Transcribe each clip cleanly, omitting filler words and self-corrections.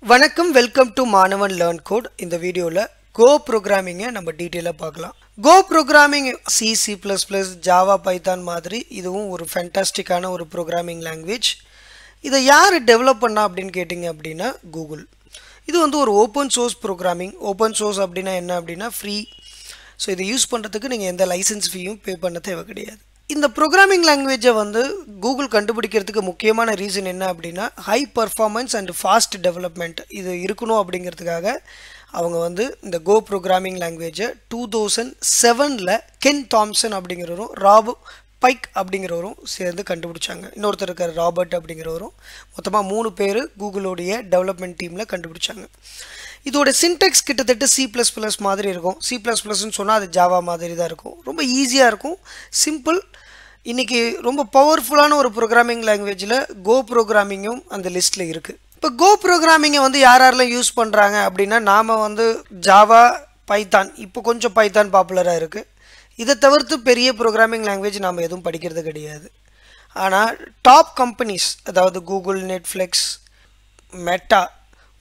வணக்கம் welcome to மாணவன் learn code. இந்த வீடியோவில் கோ ப்ரோக்ராமிங்கை நம்ம டீட்டெயிலாக பார்க்கலாம். கோ ப்ரோக்ராமிங் C++, ஜாவா, பைத்தான் மாதிரி இதுவும் ஒரு ஃபேண்டாஸ்டிக்கான ஒரு ப்ரோக்ராமிங் லாங்குவேஜ். இதை யார் டெவலப் பண்ணா அப்படின்னு கேட்டிங்க அப்படின்னா கூகுள். இது வந்து ஒரு open source programming. Open source அப்படின்னா என்ன அப்படின்னா ஃப்ரீ. ஸோ இதை யூஸ் பண்ணுறதுக்கு நீங்கள் எந்த லைசன்ஸ் ஃபீயும் பே பண்ண தேவை கிடையாது. இந்த ப்ரோக்ராமிங் லாங்குவேஜை வந்து கூகுள் கண்டுபிடிக்கிறதுக்கு முக்கியமான ரீசன் என்ன அப்படின்னா high performance and fast development இது இருக்கணும் அப்படிங்கிறதுக்காக அவங்க வந்து இந்த கோ ப்ரோக்ராமிங் லாங்குவேஜை 2007 கென் தாம்சன் அப்படிங்கிறவரும் ராப் பைக் அப்படிங்கிறவரும் சேர்ந்து கண்டுபிடிச்சாங்க. இன்னொருத்தர் இருக்கார் ராபர்ட் அப்படிங்கிறவரும். மொத்தமாக 3 பேர் கூகுளோடைய டெவலப்மெண்ட் டீமில் கண்டுபிடிச்சாங்க. இதோட சின்டெக்ஸ் கிட்டத்தட்ட C++ மாதிரி இருக்கும். C++ன்னு சொன்னால் அது ஜாவா மாதிரி தான் இருக்கும். ரொம்ப ஈஸியாக இருக்கும், சிம்பிள். இன்றைக்கி ரொம்ப பவர்ஃபுல்லான ஒரு ப்ரோக்ராமிங் லாங்குவேஜில் கோ ப்ரோக்ராமிங்கும் அந்த லிஸ்ட்டில் இருக்குது. இப்போ கோ ப்ரோக்ராமிங்கை வந்து யாரெல்லாம் யூஸ் பண்ணுறாங்க அப்படின்னா நாம் வந்து ஜாவா, பைத்தான், இப்போ கொஞ்சம் பைத்தான் பாப்புலராக இருக்குது. இதை தவிர்த்து பெரிய ப்ரோக்ராமிங் லாங்குவேஜ் நாம் எதுவும் படிக்கிறது கிடையாது. ஆனால் டாப் கம்பெனிஸ், அதாவது கூகுள், நெட்ஃப்ளிக்ஸ், மெட்டா,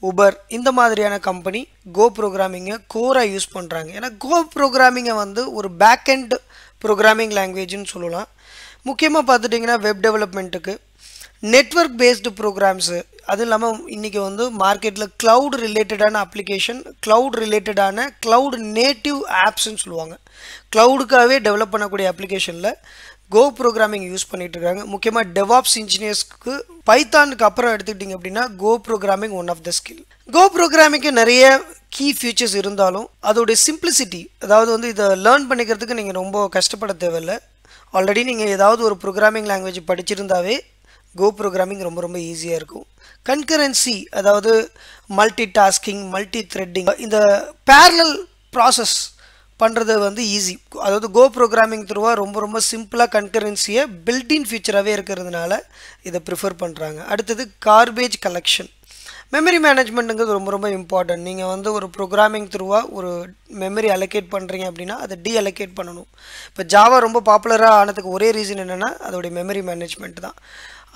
உபர், இந்த மாதிரியான கம்பெனி கோ ப்ரோக்ராமிங்கை கோராக யூஸ் பண்ணுறாங்க. ஏன்னா கோ ப்ரோக்ராமிங்கை வந்து ஒரு பேக்எண்ட் ப்ரோக்ராமிங் லாங்குவேஜ்னு சொல்லலாம். முக்கியமாக பார்த்துட்டிங்கன்னா வெப் டெவலப்மெண்ட்டுக்கு, நெட்வொர்க் பேஸ்டு ப்ரோக்ராம்ஸு, அதுவும் இல்லாமல் இன்றைக்கி வந்து மார்க்கெட்டில் க்ளவுட் ரிலேட்டடான அப்ளிகேஷன், க்ளவுட் நேட்டிவ் ஆப்ஸ்ன்னு சொல்லுவாங்க. க்ளவுடுக்காகவே டெவலப் பண்ணக்கூடிய அப்ளிகேஷனில் கோ ப்ரோக்ராமிங் யூஸ் பண்ணிகிட்டு இருக்காங்க. முக்கியமாக டெவாப்ஸ் இன்ஜினியர்ஸ்க்கு பைத்தானுக்கு அப்புறம் எடுத்துக்கிட்டிங்க அப்படின்னா Go programming one of the skill. Go ப்ரோக்ராமிங்க்கு நிறைய கீ ஃபியூச்சர்ஸ் இருந்தாலும் அதோடைய சிம்பிளிசிட்டி, அதாவது வந்து இதை லேர்ன் பண்ணிக்கிறதுக்கு நீங்கள் ரொம்ப கஷ்டப்பட தேவையில்லை. ஆல்ரெடி நீங்கள் ஏதாவது ஒரு ப்ரோக்ராமிங் லாங்குவேஜ் படிச்சிருந்தாவே கோ ப்ரோக்ராமிங் ரொம்ப ரொம்ப ஈஸியாக இருக்கும். கன்கரன்சி, அதாவது மல்டி டாஸ்கிங், மல்டி த்ரெட்டிங், இந்த பேரலல் ப்ராசஸ் பண்ணுறது வந்து ஈஸி. அதாவது கோ ப்ரோக்ராமிங் த்ரூவாக ரொம்ப ரொம்ப சிம்பிளாக கன்கரன்சியை பில்டின் ஃபீச்சராகவே இருக்கிறதுனால இதை ப்ரிஃபர் பண்ணுறாங்க. அடுத்தது கார்பேஜ் கலெக்ஷன், மெமரி மேனேஜ்மெண்ட்டுங்கிறது ரொம்ப ரொம்ப இம்பார்ட்டன்ட். நீங்கள் வந்து ஒரு ப்ரோக்ராமிங் த்ரூவாக ஒரு மெமரி அலோகேட் பண்ணுறீங்க அப்படின்னா அதை அலோகேட் பண்ணணும். இப்போ ஜாவா ரொம்ப பாப்புலராக ஆனதுக்கு ஒரே ரீசன் என்னென்னா அதோடைய மெமரி மேனேஜ்மெண்ட் தான்.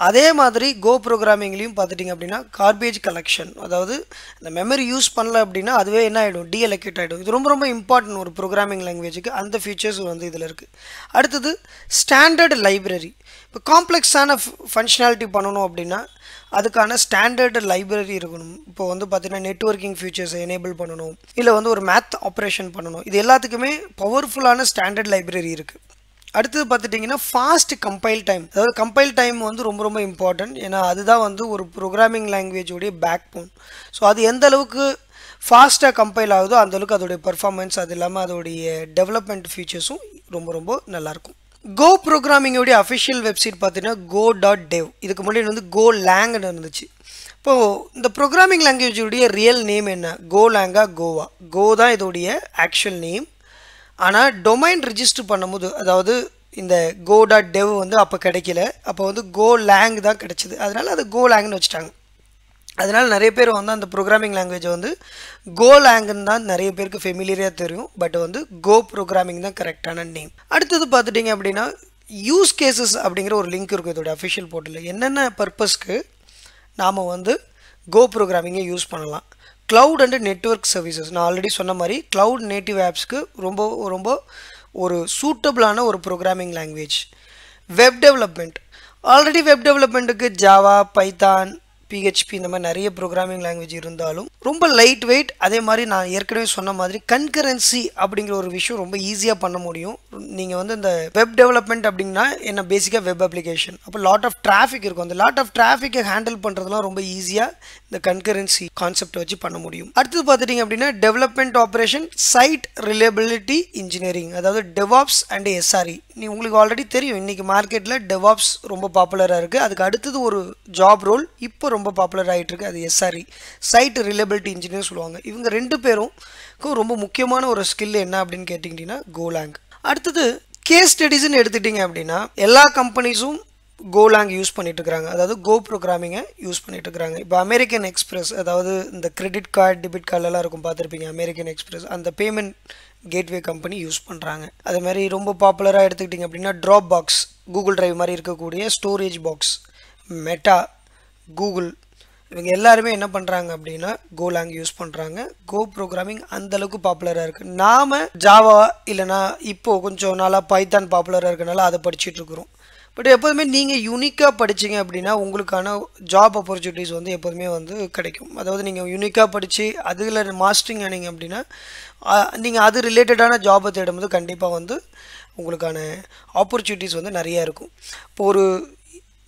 அதே மாதிரி கோ ப்ரோக்ராமிங்லேயும் பார்த்துட்டிங்க அப்படின்னா கார்பேஜ் கலெக்ஷன், அதாவது இந்த மெமரி யூஸ் பண்ணல அப்படின்னா அதுவே என்ன ஆகிடும், அலோகேட் ஆகிடும். இது ரொம்ப ரொம்ப இம்பார்ட்டன்ட் ஒரு ப்ரோக்ராமிங் லாங்குவேஜுக்கு. அந்த ஃபீச்சர்ஸ் வந்து இதில் இருக்குது. அடுத்தது ஸ்டாண்டர்ட் லைப்ரரி. இப்போ காம்ப்ளெக்ஸான ஃபங்க்ஷனாலிட்டி பண்ணணும் அப்படின்னா அதுக்கான ஸ்டாண்டர்டு லைப்ரரி இருக்கணும். இப்போ வந்து பார்த்திங்கன்னா நெட்வொர்க்கிங் ஃபியூச்சர்ஸை எனேபிள் பண்ணணும், இல்லை வந்து ஒரு மேத் ஆப்ரேஷன் பண்ணணும். இது எல்லாத்துக்குமே பவர்ஃபுல்லான ஸ்டாண்டர்ட் லைப்ரரி இருக்குது. அடுத்தது பார்த்துட்டிங்கன்னா ஃபாஸ்ட் கம்பைல் டைம், அதாவது கம்பைல் டைம் வந்து ரொம்ப ரொம்ப இம்பார்ட்டன்ட். ஏன்னா அதுதான் வந்து ஒரு ப்ரோக்ராமிங் லாங்குவேஜோடைய பேக் போன். ஸோ அது எந்த அளவுக்கு ஃபாஸ்ட்டாக கம்பைல் ஆகுதோ அந்தளவுக்கு அதோடைய பர்ஃபார்மன்ஸ், அது இல்லாமல் அதோடைய டெவலப்மெண்ட் ஃபீச்சர்ஸும் ரொம்ப ரொம்ப நல்லாயிருக்கும். கோ ப்ரோக்ராமிங்கோடைய அஃபிஷியல் வெப்சைட் பார்த்தீங்கன்னா go.dev. இதுக்கு முன்னாடி வந்து கோலாங்னு இருந்துச்சு. இப்போது இந்த ப்ரோக்ராமிங் லாங்குவேஜோடைய ரியல் நேம் என்ன, கோலாங்கா, கோவா. கோ தான் இதோடைய ஆக்சுவல் நேம். ஆனால் டொமைன் ரிஜிஸ்டர் பண்ணும்போது, அதாவது இந்த go.dev வந்து அப்போ கிடைக்கல, அப்போ வந்து கோலாங் தான் கிடைச்சிது. அதனால் அது கோலாங்னு வச்சுட்டாங்க. அதனால் நிறைய பேர் வந்து அந்த ப்ரோக்ராமிங் லாங்குவேஜை வந்து கோலாங்குன்னு தான் நிறைய பேருக்கு ஃபெமிலியராக தெரியும். பட் வந்து கோ ப்ரோக்ராமிங் தான் கரெக்டான நேம். அடுத்தது பார்த்துட்டிங்க அப்படின்னா யூஸ் கேசஸ் அப்படிங்கிற ஒரு லிங்க் இருக்குது இதோட அஃபிஷியல் போர்ட்டலில். என்னென்ன பர்பஸ்க்கு நாம் வந்து கோ ப்ரோக்ராமிங்கை யூஸ் பண்ணலாம். க்ளவுட் அண்ட் நெட்வொர்க் சர்வீசஸ், நான் ஆல்ரெடி சொன்ன மாதிரி க்ளவுட் நேட்டிவ் ஆப்ஸ்க்கு ரொம்ப ரொம்ப ஒரு சூட்டபிளான ஒரு programming language. Web development, already web டெவலப்மெண்ட்டுக்கு ஜாவா, பைத்தான், PHP இந்த மாதிரி நிறைய ப்ரோக்ராமிங் லாங்குவேஜ் இருந்தாலும் ரொம்ப லைட் வெயிட். அதே மாதிரி நான் ஏற்கனவே சொன்ன மாதிரி கன்கரன்சி அப்படிங்கிற ஒரு விஷயம் ரொம்ப ஈஸியாக பண்ண முடியும். நீங்கள் வந்து இந்த வெப் டெவலப்மெண்ட் அப்படின்னா என்ன, பேசிக்காக வெப் அப்ளிகேஷன். அப்போ லாட் ஆஃப் டிராஃபிக் இருக்கும். அந்த லாட் ஆஃப் டிராஃபிக்கை ஹேண்டில் பண்ணுறதுலாம் ரொம்ப ஈஸியாக இந்த கன்கரன்சி கான்செப்டை வச்சு பண்ண முடியும். அடுத்தது பார்த்துட்டிங்க அப்படின்னா development operation, site reliability engineering, அதாவது டெவாப்ஸ் அண்ட் SRE. உங்களுக்கு ஆல்ரெடி தெரியும் இன்றைக்கி மார்க்கெட்டில் டெவாப்ஸ் ரொம்ப பாப்புலராக இருக்குது. அதுக்கு அடுத்தது ஒரு ஜாப் ரோல் இப்போ ரொம்ப பாப்புலர் ஆகிட்டு இருக்குது, அது SRE, சைட் ரிலையபிலிட்டி இன்ஜினியர் சொல்லுவாங்க. இவங்க 2 பேருக்கும் ரொம்ப முக்கியமான ஒரு ஸ்கில் என்ன அப்படின்னு கேட்டிங்கன்னா கோலாங். அடுத்தது கேஸ் ஸ்டடிஸ்ன்னு எடுத்துட்டிங்க அப்படின்னா எல்லா கம்பெனிஸும் கோலாங் யூஸ் பண்ணிட்டு இருக்கிறாங்க, அதாவது கோ ப்ரோக்ராமிங்கை யூஸ் பண்ணிட்டு இருக்கிறாங்க. இப்போ அமெரிக்கன் எக்ஸ்பிரஸ், அதாவது இந்த கிரெடிட் கார்டு, டெபிட் கார்டெல்லாம் இருக்கும் பார்த்துருப்பீங்க, அமெரிக்கன் எக்ஸ்பிரஸ், அந்த பேமெண்ட் கேட்வே கம்பெனி யூஸ் பண்ணுறாங்க. அதே மாதிரி ரொம்ப பாப்புலராக எடுத்துக்கிட்டிங்க அப்படின்னா ட்ராப் பாக்ஸ், கூகுள் டிரைவ் மாதிரி இருக்கக்கூடிய ஸ்டோரேஜ் பாக்ஸ், மெட்டா, கூகுள், இவங்க எல்லாருமே என்ன பண்ணுறாங்க அப்படின்னா கோலாங் யூஸ் பண்ணுறாங்க. கோ ப்ரோக்ராமிங் அந்தளவுக்கு பாப்புலராக இருக்குது. நாம் ஜாவா இல்லைனா இப்போது கொஞ்சம் நாளாக பைத்தான் பாப்புலராக இருக்கனால அதை படிச்சுட்டு இருக்கிறோம். பட் எப்போதுமே நீங்கள் யூனிக்காக படிச்சிங்க அப்படின்னா உங்களுக்கான ஜாப் ஆப்பர்ச்சுனிட்டிஸ் வந்து எப்போதுமே வந்து கிடைக்கும். அதாவது நீங்கள் யூனிக்காக படித்து அதில் மாஸ்டரிங் ஆனீங்க அப்படின்னா நீங்கள் அது ரிலேட்டடான ஜாபை தேடும்போது கண்டிப்பாக வந்து உங்களுக்கான ஆப்பர்ச்சுனிட்டிஸ் வந்து நிறையா இருக்கும். இப்போ ஒரு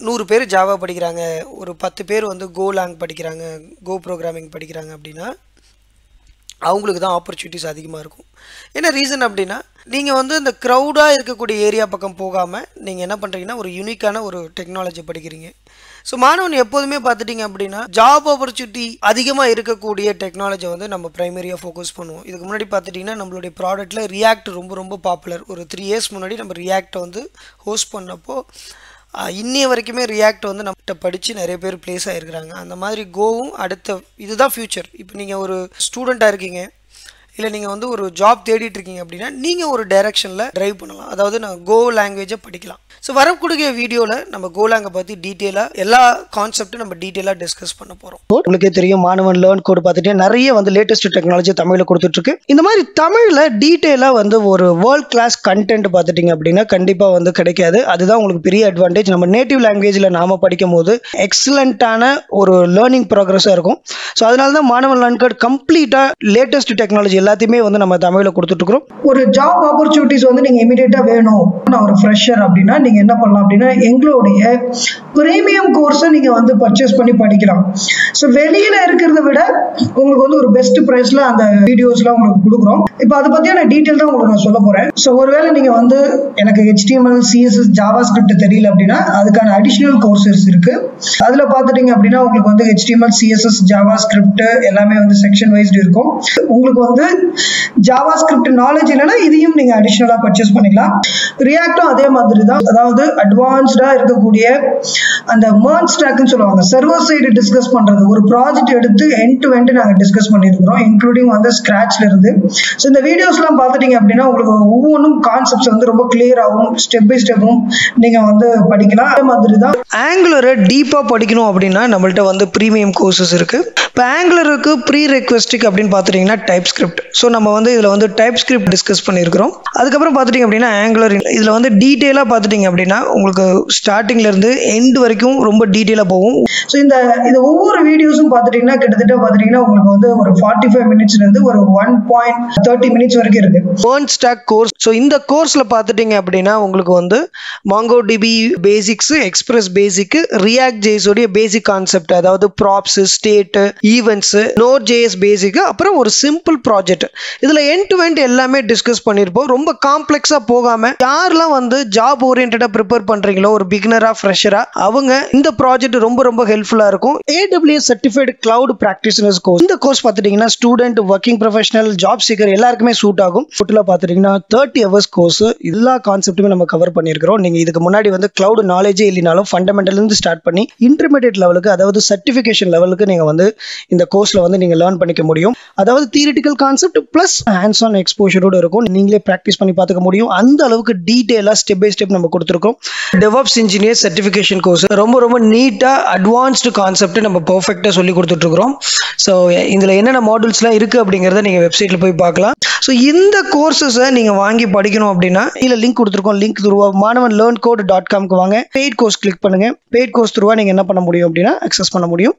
100 பேர் ஜாவா படிக்கிறாங்க, ஒரு 10 பேர் வந்து கோலாங் படிக்கிறாங்க, கோ ப்ரோக்ராமிங் படிக்கிறாங்க அப்படின்னா அவங்களுக்கு தான் ஆப்பர்ச்சுனிட்டிஸ் அதிகமாக இருக்கும். என்ன ரீசன் அப்படின்னா நீங்கள் வந்து இந்த க்ரௌடாக இருக்கக்கூடிய ஏரியா பக்கம் போகாமல் நீங்கள் என்ன பண்ணுறீங்கன்னா ஒரு யூனிக்கான ஒரு டெக்னாலஜி படிக்கிறீங்க. ஸோ மாணவன் எப்போதுமே பார்த்துட்டிங்க அப்படின்னா ஜாப் ஆப்பர்ச்சுனிட்டி அதிகமாக இருக்கக்கூடிய டெக்னாலஜி வந்து நம்ம ப்ரைமரியாக ஃபோக்கஸ் பண்ணுவோம். இதுக்கு முன்னாடி பார்த்துட்டிங்கன்னா நம்மளுடைய ப்ராடக்ட்டில் ரியாக்ட் ரொம்ப பாப்புலர். ஒரு 3 years முன்னாடி நம்ம ரியாக்டை வந்து ஹோஸ்ட் பண்ணப்போ இன்னைய வரைக்குமே ரியாக்ட் வந்து நம்மகிட்ட படித்து நிறைய பேர் ப்ளேஸ் ஆகிருக்கிறாங்க. அந்த மாதிரி கோவும் அடுத்த இதுதான் ஃப்யூச்சர். இப்போ நீங்கள் ஒரு ஸ்டூடெண்ட்டாக இருக்கீங்க, இல்லை நீங்கள் வந்து ஒரு ஜாப் தேடிட்டு இருக்கீங்க அப்படின்னா நீங்கள் ஒரு டைரெக்ஷனில் ட்ரைவ் பண்ணலாம். அதாவது நான் கோ லாங்குவேஜை படிக்கலாம். ஸோ வரக்கூடிய வீடியோவில் நம்ம கோலாங்கை பற்றி டீட்டெயிலாக எல்லா கான்செப்டும் நம்ம டீட்டெயிலாக டிஸ்கஸ் பண்ண போகிறோம். உங்களுக்கே தெரியும் மாணவன் லேர்ன் கோட் பார்த்துட்டு நிறைய வந்து லேட்டஸ்ட் டெக்னாலஜி தமிழில் கொடுத்துட்ருக்கு. இந்த மாதிரி தமிழில் டீட்டெயிலாக வந்து ஒரு வேர்ல்ட் கிளாஸ் கண்டென்ட் பார்த்துட்டிங்க அப்படின்னா கண்டிப்பாக வந்து கிடைக்காது. அதுதான் உங்களுக்கு பெரிய அட்வான்டேஜ். நம்ம நேட்டிவ் லாங்குவேஜில் நாம் படிக்கும் போது எக்ஸலண்ட்டான ஒரு லேர்னிங் ப்ராக்ரஸாக இருக்கும். ஸோ அதனால தான் மாணவன் லேர்ன் கோட் கம்ப்ளீட்டாக லேட்டஸ்ட் டெக்னாலஜி எல்லாத்தையுமே வந்து நம்ம தமிழில் கொடுத்துட்ருக்குறோம். ஒரு ஜாப் ஆப்பர்ச்சுனிட்டிஸ் வந்து நீங்கள் இமீடியட்டாக வேணும், நான் ஒரு ஃப்ரெஷர் அப்படின்னா நீங்கள் என்ன பண்ணலாம் அப்படின்னா எங்களுடைய பிரீமியம் கோர்ஸை நீங்கள் வந்து பர்ச்சேஸ் பண்ணி படிக்கலாம். ஸோ வெளியில் இருக்கிறத விட உங்களுக்கு வந்து ஒரு பெஸ்ட் ப்ரைஸில் அந்த வீடியோஸ்லாம் உங்களுக்கு கொடுக்குறோம். இப்போ அதை பற்றியான டீட்டெயில் தான் உங்களுக்கு நான் சொல்ல போகிறேன். ஸோ ஒருவேளை நீங்கள் வந்து எனக்கு HTML, CSS, JavaScript தெரியல அப்படின்னா அதுக்கான அடிஷ்னல் கோர்சஸ் இருக்குது. அதில் பார்த்துட்டிங்க அப்படின்னா உங்களுக்கு வந்து HTML, CSS, JavaScript எல்லாமே வந்து செக்ஷன் வைஸ்டு இருக்கும். உங்களுக்கு வந்து JavaScript நாலேஜ் இல்லைன்னா இதையும் நீங்கள் அடிஷ்னலாக பர்ச்சேஸ் பண்ணிக்கலாம். ரியாக்டும் அதே மாதிரி தான். அதாவது அட்வான்ஸ்டாக இருக்கக்கூடிய அந்த MERN ஸ்டாக்னு சொல்லுவாங்க, சர்வர் சைடு டிஸ்கஸ் பண்ணுறது. ஒரு ப்ராஜெக்ட் எடுத்து எண்ட் டு எண்ட் நாங்கள் டிஸ்கஸ் பண்ணியிருக்கிறோம், இன்க்ளூடிங் வந்து ஸ்க்ராட்ச்ல இருந்து. ஸோ இந்த வீடியோஸ்லாம் பார்த்துட்டிங்க அப்படின்னா உங்களுக்கு ஒவ்வொன்றும் கான்செப்ட்ஸ் வந்து ரொம்ப கிளியராகவும் ஸ்டெப் பை ஸ்டெப்பும் நீங்கள் வந்து படிக்கலாம். அதே மாதிரி தான் ஆங்குலரை டீப்பாக படிக்கணும் அப்படின்னா நம்மள்ட்ட வந்து ப்ரீமியம் கோர்சஸ் இருக்குது. இப்போ ஆங்குலருக்கு ப்ரீ ரெக்வெஸ்டிக் அப்படின்னு பார்த்துட்டிங்கன்னா TypeScript. ஸோ நம்ம வந்து இதில் வந்து TypeScript டிஸ்கஸ் பண்ணியிருக்கிறோம். அதுக்கப்புறம் பார்த்துட்டிங்க அப்படின்னா ஆங்குலர் இதில் வந்து டீட்டெயிலாக பார்த்துட்டிங்க அப்படின்னா உங்களுக்கு ஸ்டார்டிங்லேருந்து எண்ட் வரைக்கும் ரொம்ப டீட்டெயிலாக போகும். ஸோ இந்த ஒவ்வொரு வீடியோஸும் பார்த்துட்டிங்கன்னா கிட்டத்தட்ட பார்த்துட்டிங்கன்னா உங்களுக்கு வந்து ஒரு 45 மினிட்ஸ்லேருந்து ஒரு 1.30 மினிட்ஸ் வரைக்கும் இருக்குது. MERN stock course. ஸோ இந்த கோர்ஸில் பார்த்துட்டிங்க அப்படின்னா உங்களுக்கு வந்து MongoDB basics, Express basic, React JS உடைய பேசிக் கான்செப்ட், அதாவது props, state, events, Node.js basic, அப்புறம் ஒரு சிம்பிள் ப்ராஜெக்ட். இதில் எண்ட் டு எண்ட் எல்லாமே டிஸ்கஸ் பண்ணியிருப்போம். ரொம்ப காம்ப்ளெக்ஸாக போகாமல் யாரெல்லாம் வந்து ஜாப் ஓரியன்டாக ப்ரிப்பேர் பண்ணுறீங்களோ, ஒரு பிகினராக ஃப்ரெஷராக, அவங்க இந்த ப்ராஜெக்ட் ரொம்ப ஹெல்ப்ஃபுல்லாக இருக்கும். AWS certified cloud practitioners course. இந்த கோர்ஸ் பார்த்துட்டிங்கன்னா student, working professional, job seeker எல்லாருக்குமே சூட் ஆகும். டோட்டலாக பார்த்துட்டிங்கன்னா 30 hours கோர்ஸ். எல்லா கான்செப்ட்டுமே நம்ம கவர் பண்ணியிருக்கிறோம். நீங்கள் இதுக்கு முன்னாடி வந்து கிளவுட் நாலேஜே இல்லைனாலும் ஃபண்டமெண்டல்லேருந்து ஸ்டார்ட் பண்ணி இன்டர்மீடியட் லெவலுக்கு, அதாவது சர்டிஃபிகேஷன் லெவலுக்கு நீங்கள் வந்து இந்த கோர்ஸில் வந்து நீங்கள் லேர்ன் பண்ணிக்க முடியும். அதாவது theoretical concept plus hands on எக்ஸ்போஷரோடு இருக்கும். நீங்களே ப்ராக்டிஸ் பண்ணி பார்த்துக்க முடியும். அந்த அளவுக்கு டீட்டெயிலாக ஸ்டெப் பை ஸ்டெப் நம்ம கொடுத்துருக்கோம். DevOps இன்ஜினியர் சர்டிஃபிகேஷன் கோர்ஸ் ரொம்ப நீட்டாக அட்வான்ஸ்டு கான்செப்ட் நம்ம பர்ஃபெக்டாக சொல்லி கொடுத்துட்ருக்குறோம். ஸோ இதில் என்னென்ன மாடல்ஸ்லாம் இருக்குது அப்படிங்கிறத நீங்கள் வெப்சைட்டில் போய் பார்க்கலாம். ஸோ இந்த கோர்சஸை நீங்கள் வாங்கி படிக்கணும் அப்படின்னா இல்லை லிங்க் கொடுத்துருக்கோம். லிங்க் த்ரூவாக maanavanlearncode.com வாங்க. பெய்ட் கோர்ஸ் கிளிக் பண்ணுங்கள். பெய்ட் கோர்ஸ் த்ரூவாக நீங்கள் என்ன பண்ண முடியும் அப்படின்னா அக்சஸ் பண்ண முடியும்.